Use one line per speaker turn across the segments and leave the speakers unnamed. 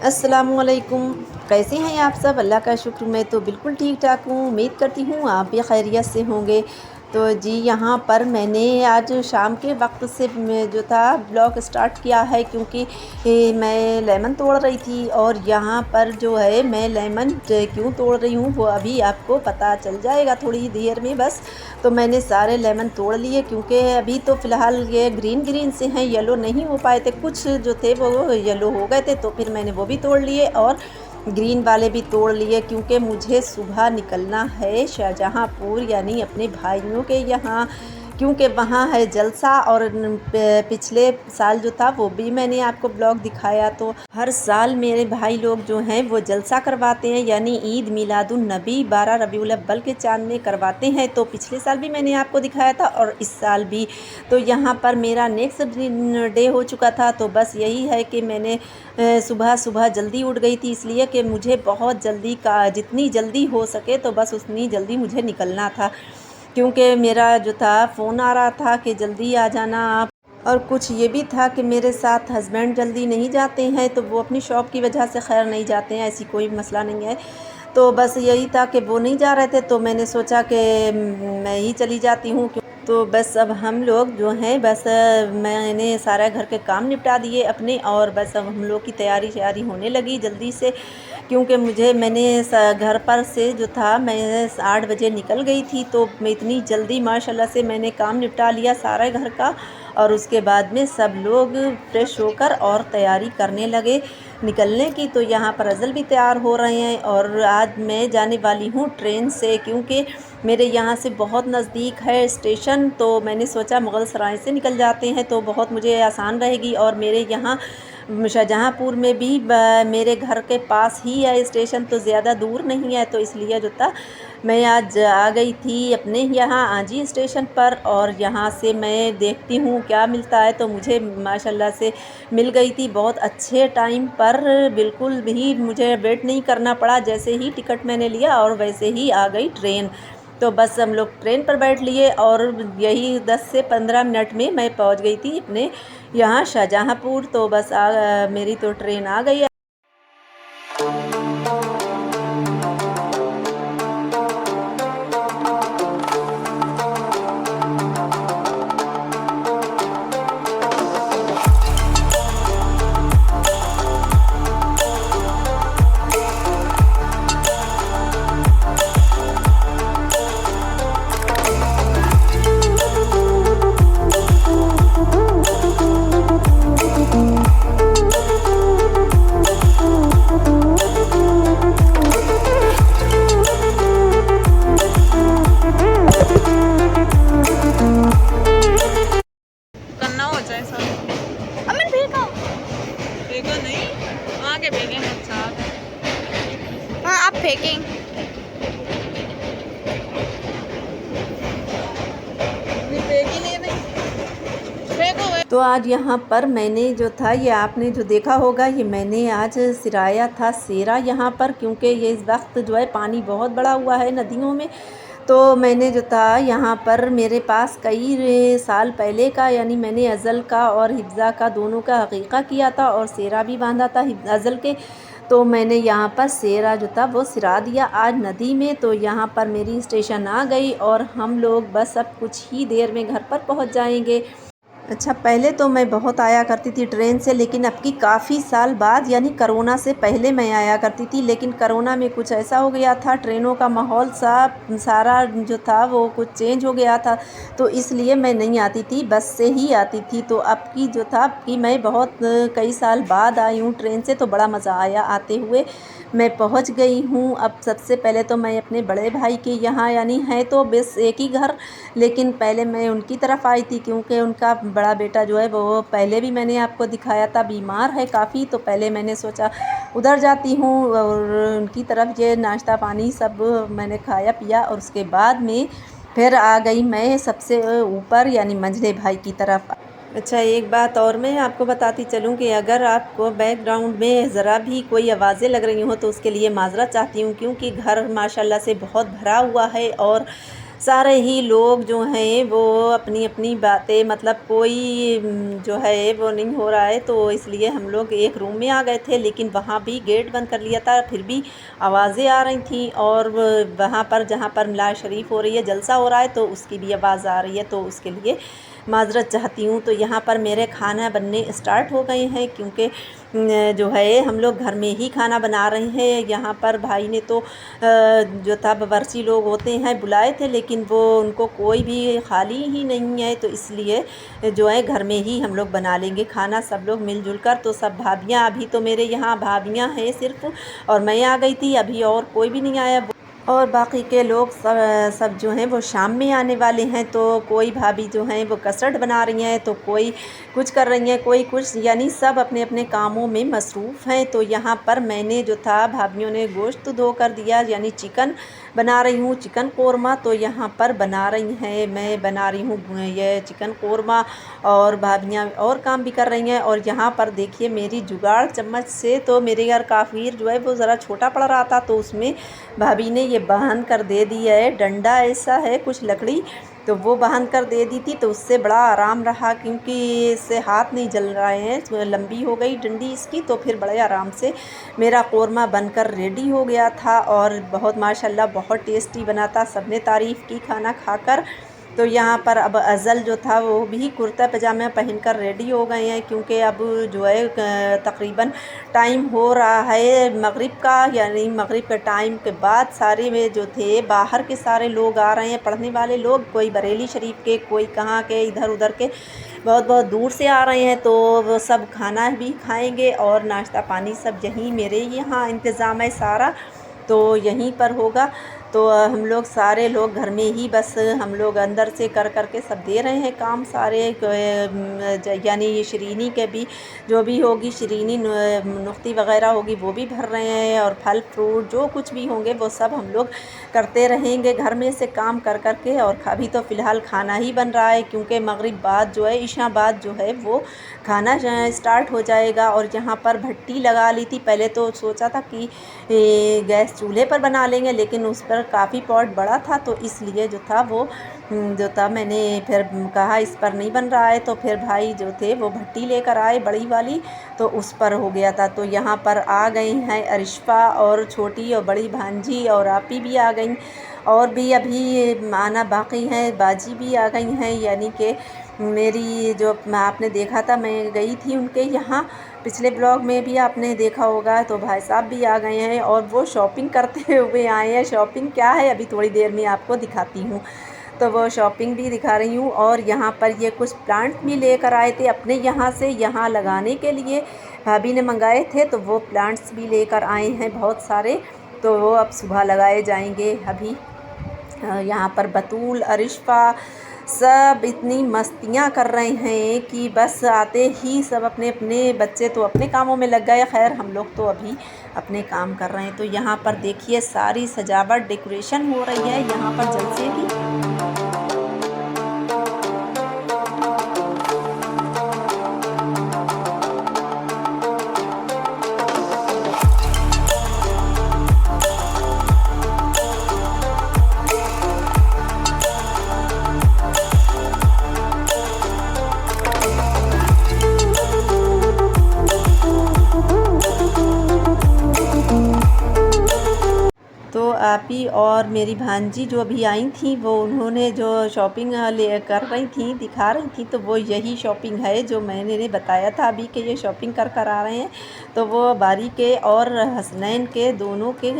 अस्सलामुअलैकुम। कैसे हैं आप सब? अल्लाह का शुक्र, मैं तो बिल्कुल ठीक ठाक हूँ। उम्मीद करती हूँ आप भी खैरियत से होंगे। तो जी, यहाँ पर मैंने आज शाम के वक्त से जो था ब्लॉग स्टार्ट किया है, क्योंकि मैं लेमन तोड़ रही थी। और यहाँ पर जो है मैं लेमन क्यों तोड़ रही हूँ वो अभी आपको पता चल जाएगा थोड़ी ही देर में बस। तो मैंने सारे लेमन तोड़ लिए, क्योंकि अभी तो फ़िलहाल ये ग्रीन ग्रीन से हैं, येलो नहीं हो पाए थे। कुछ जो थे वो येलो हो गए थे, तो फिर मैंने वो भी तोड़ लिए और ग्रीन वाले भी तोड़ लिए, क्योंकि मुझे सुबह निकलना है शाहजहाँपुर, यानी अपने भाइयों के यहाँ, क्योंकि वहाँ है जलसा। और पिछले साल जो था वो भी मैंने आपको ब्लॉग दिखाया। तो हर साल मेरे भाई लोग जो हैं वो जलसा करवाते हैं, यानी ईद मिलादुन नबी 12 रबीउल अव्वल के चाँद में करवाते हैं। तो पिछले साल भी मैंने आपको दिखाया था और इस साल भी। तो यहाँ पर मेरा नेक्स्ट डे हो चुका था। तो बस यही है कि मैंने सुबह सुबह जल्दी उठ गई थी, इसलिए कि मुझे बहुत जल्दी का जितनी जल्दी हो सके तो बस उतनी जल्दी मुझे निकलना था, क्योंकि मेरा जो था फ़ोन आ रहा था कि जल्दी आ जाना आप। और कुछ ये भी था कि मेरे साथ हस्बैंड जल्दी नहीं जाते हैं, तो वो अपनी शॉप की वजह से खैर नहीं जाते हैं, ऐसी कोई मसला नहीं है। तो बस यही था कि वो नहीं जा रहे थे, तो मैंने सोचा कि मैं ही चली जाती हूँ। तो बस अब हम लोग जो हैं बस मैंने सारा घर के काम निपटा दिए अपने, और बस अब हम लोग की तैयारी श्यारी होने लगी जल्दी से, क्योंकि मैंने घर पर से जो था मैं 8 बजे निकल गई थी। तो मैं इतनी जल्दी माशाल्लाह से मैंने काम निपटा लिया सारा घर का, और उसके बाद में सब लोग फ्रेश होकर और तैयारी करने लगे निकलने की। तो यहाँ पर अज़ल भी तैयार हो रहे हैं, और आज मैं जाने वाली हूँ ट्रेन से, क्योंकि मेरे यहाँ से बहुत नज़दीक है स्टेशन। तो मैंने सोचा मुग़ल सराय से निकल जाते हैं तो बहुत मुझे आसान रहेगी। और मेरे यहाँ शाहजहाँपुर में भी मेरे घर के पास ही है स्टेशन, तो ज़्यादा दूर नहीं है। तो इसलिए जो था मैं आज आ गई थी अपने यहाँ आजी स्टेशन पर, और यहाँ से मैं देखती हूँ क्या मिलता है। तो मुझे माशाल्लाह से मिल गई थी बहुत अच्छे टाइम पर, बिल्कुल भी मुझे वेट नहीं करना पड़ा। जैसे ही टिकट मैंने लिया और वैसे ही आ गई ट्रेन। तो बस हम लोग ट्रेन पर बैठ लिए, और यही 10 से 15 मिनट में मैं पहुंच गई थी अपने यहाँ शाहजहाँपुर। तो बस मेरी तो ट्रेन आ गई है।
करना हो जाए सब। अमन फेंको फेंको नहीं, आगे फेंकेंगे। अच्छा हाँ आप फेंकें। फेंकी नहीं फेंको।
तो आज यहाँ पर मैंने जो था ये आपने जो देखा होगा, ये मैंने आज सिराया था सेरा यहाँ पर, क्योंकि ये इस वक्त जो है पानी बहुत बड़ा हुआ है नदियों में। तो मैंने जो था यहाँ पर मेरे पास कई साल पहले का, यानी मैंने अज़ल का और हिफ्ज़ा का दोनों का हकीक़ा किया था, और सेरा भी बांधा था अज़ल के। तो मैंने यहाँ पर सेरा जो था वो सिरा दिया आज नदी में। तो यहाँ पर मेरी स्टेशन आ गई, और हम लोग बस अब कुछ ही देर में घर पर पहुँच जाएंगे। अच्छा, पहले तो मैं बहुत आया करती थी ट्रेन से, लेकिन अब की काफ़ी साल बाद, यानी करोना से पहले मैं आया करती थी। लेकिन करोना में कुछ ऐसा हो गया था, ट्रेनों का माहौल सारा जो था वो कुछ चेंज हो गया था, तो इसलिए मैं नहीं आती थी, बस से ही आती थी। तो अब की जो था अब की मैं बहुत कई साल बाद आई हूँ ट्रेन से, तो बड़ा मज़ा आया आते हुए। मैं पहुंच गई हूँ। अब सबसे पहले तो मैं अपने बड़े भाई के यहाँ, यानी है तो बस एक ही घर, लेकिन पहले मैं उनकी तरफ आई थी, क्योंकि उनका बड़ा बेटा जो है वो पहले भी मैंने आपको दिखाया था बीमार है काफ़ी। तो पहले मैंने सोचा उधर जाती हूँ, और उनकी तरफ ये नाश्ता पानी सब मैंने खाया पिया, और उसके बाद में फिर आ गई मैं सबसे ऊपर, यानी मंझले भाई की तरफ। अच्छा, एक बात और मैं आपको बताती चलूँ कि अगर आपको बैकग्राउंड में ज़रा भी कोई आवाज़ें लग रही हों तो उसके लिए माज़रत चाहती हूँ, क्योंकि घर माशाल्लाह से बहुत भरा हुआ है, और सारे ही लोग जो हैं वो अपनी अपनी बातें, मतलब कोई जो है वो नहीं हो रहा है, तो इसलिए हम लोग एक रूम में आ गए थे, लेकिन वहाँ भी गेट बंद कर लिया था, फिर भी आवाज़ें आ रही थी। और वहाँ पर जहाँ पर मिलाद शरीफ हो रही है, जलसा हो रहा है, तो उसकी भी आवाज़ आ रही है, तो उसके लिए माज़रत चाहती हूँ। तो यहाँ पर मेरे खाना बनने स्टार्ट हो गए हैं, क्योंकि जो है हम लोग घर में ही खाना बना रहे हैं। यहाँ पर भाई ने तो जो था बावर्ची लोग होते हैं बुलाए थे, लेकिन वो उनको कोई भी खाली ही नहीं है, तो इसलिए जो है घर में ही हम लोग बना लेंगे खाना सब लोग मिलजुल कर। तो सब भाभियाँ, अभी तो मेरे यहाँ भाभियाँ हैं सिर्फ़, और मैं आ गई थी, अभी और कोई भी नहीं आया। और बाकी के लोग सब जो हैं वो शाम में आने वाले हैं। तो कोई भाभी जो हैं वो कस्टर्ड बना रही हैं, तो कोई कुछ कर रही हैं, कोई कुछ, यानी सब अपने अपने कामों में मसरूफ़ हैं। तो यहाँ पर मैंने जो था, भाभियों ने गोश्त धो कर दिया, यानी चिकन बना रही हूँ, चिकन कोरमा। तो यहाँ पर बना रही हैं, मैं बना रही हूँ ये चिकन कोरमा, और भाभियाँ और काम भी कर रही हैं। और यहाँ पर देखिए मेरी जुगाड़ चम्मच से, तो मेरे घर काफ़ीर जो है वो ज़रा छोटा पड़ रहा था, तो उसमें भाभी ने ये बांध कर दे दिया है। डंडा ऐसा है कुछ लकड़ी, तो वो बांध कर दे दी थी, तो उससे बड़ा आराम रहा, क्योंकि इससे हाथ नहीं जल रहे हैं, तो लंबी हो गई डंडी इसकी। तो फिर बड़े आराम से मेरा कोरमा बनकर रेडी हो गया था, और बहुत माशाल्लाह बहुत टेस्टी बना था, सबने तारीफ़ की खाना खाकर। तो यहाँ पर अब अज़ल जो था वो भी कुर्ता पजामा पहनकर रेडी हो गए हैं, क्योंकि अब जो है तकरीबन टाइम हो रहा है मगरिब का, यानी मगरिब के टाइम के बाद सारे में जो थे बाहर के सारे लोग आ रहे हैं, पढ़ने वाले लोग, कोई बरेली शरीफ के, कोई कहाँ के, इधर उधर के, बहुत बहुत दूर से आ रहे हैं। तो वो सब खाना भी खाएंगे, और नाश्ता पानी सब यहीं मेरे यहाँ इंतज़ाम है सारा, तो यहीं पर होगा। तो हम लोग सारे लोग घर में ही, बस हम लोग अंदर से कर कर के सब दे रहे हैं काम सारे, यानी शरीनी के भी जो भी होगी, शरीनी नुक्ती वग़ैरह होगी वो भी भर रहे हैं, और फल फ्रूट जो कुछ भी होंगे वो सब हम लोग करते रहेंगे घर में से काम कर कर के। और अभी तो फ़िलहाल खाना ही बन रहा है, क्योंकि मगरिब बाद जो है, इशा बाद जो है वो खाना स्टार्ट हो जाएगा। और यहाँ पर भट्टी लगा ली थी, पहले तो सोचा था कि गैस चूल्हे पर बना लेंगे, लेकिन उस पर काफ़ी पॉट बड़ा था, तो इसलिए जो था वो जो था मैंने फिर कहा इस पर नहीं बन रहा है, तो फिर भाई जो थे वो भट्टी लेकर आए बड़ी वाली, तो उस पर हो गया था। तो यहाँ पर आ गई हैं अरिशफ़ा, और छोटी और बड़ी भांजी, और आपी भी आ गई, और भी अभी आना बाकी हैं, बाजी भी आ गई हैं, यानी कि मेरी जो आपने देखा था मैं गई थी उनके यहाँ, पिछले ब्लॉग में भी आपने देखा होगा। तो भाई साहब भी आ गए हैं, और वो शॉपिंग करते हुए आए हैं। शॉपिंग क्या है अभी थोड़ी देर में आपको दिखाती हूँ, तो वो शॉपिंग भी दिखा रही हूँ। और यहाँ पर ये कुछ प्लांट भी लेकर आए थे अपने यहाँ से, यहाँ लगाने के लिए भाभी ने मंगाए थे, तो वो प्लांट्स भी लेकर आए हैं बहुत सारे, तो वो अब सुबह लगाए जाएंगे। अभी यहाँ पर बतूल, अरिशफ़ा सब इतनी मस्तियाँ कर रहे हैं कि बस आते ही सब अपने अपने बच्चे तो अपने कामों में लग गए, खैर हम लोग तो अभी अपने काम कर रहे हैं। तो यहाँ पर देखिए सारी सजावट डेकोरेशन हो रही है यहाँ पर जलसे की। तो आपी और मेरी भांजी जो अभी आई थी, वो उन्होंने जो शॉपिंग ले कर रही थी, दिखा रही थी, तो वो यही शॉपिंग है जो मैंने बताया था अभी कि ये शॉपिंग कर कर आ रहे हैं। तो वो बारी के और हसनैन के दोनों के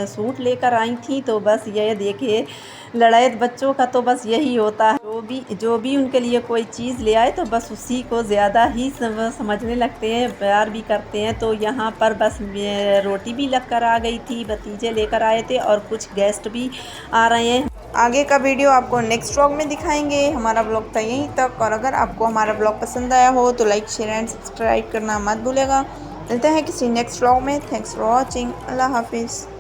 सूट लेकर आई थी। तो बस ये देखिए लड़ाई बच्चों का तो बस यही होता है, जो भी उनके लिए कोई चीज़ ले आए तो बस उसी को ज़्यादा ही समझने लगते हैं, प्यार भी करते हैं। तो यहाँ पर बस रोटी भी लग कर आ गई थी, भतीजे लेकर आए थे, और कुछ गेस्ट भी आ रहे हैं।
आगे का वीडियो आपको नेक्स्ट व्लॉग में दिखाएंगे। हमारा व्लॉग था यहीं तक, और अगर आपको हमारा व्लॉग पसंद आया हो तो लाइक शेयर एंड सब्सक्राइब करना मत भूलेगा। मिलते हैं किसी नेक्स्ट व्लॉग में। Thanks for watching. अल्लाह हाफिज़।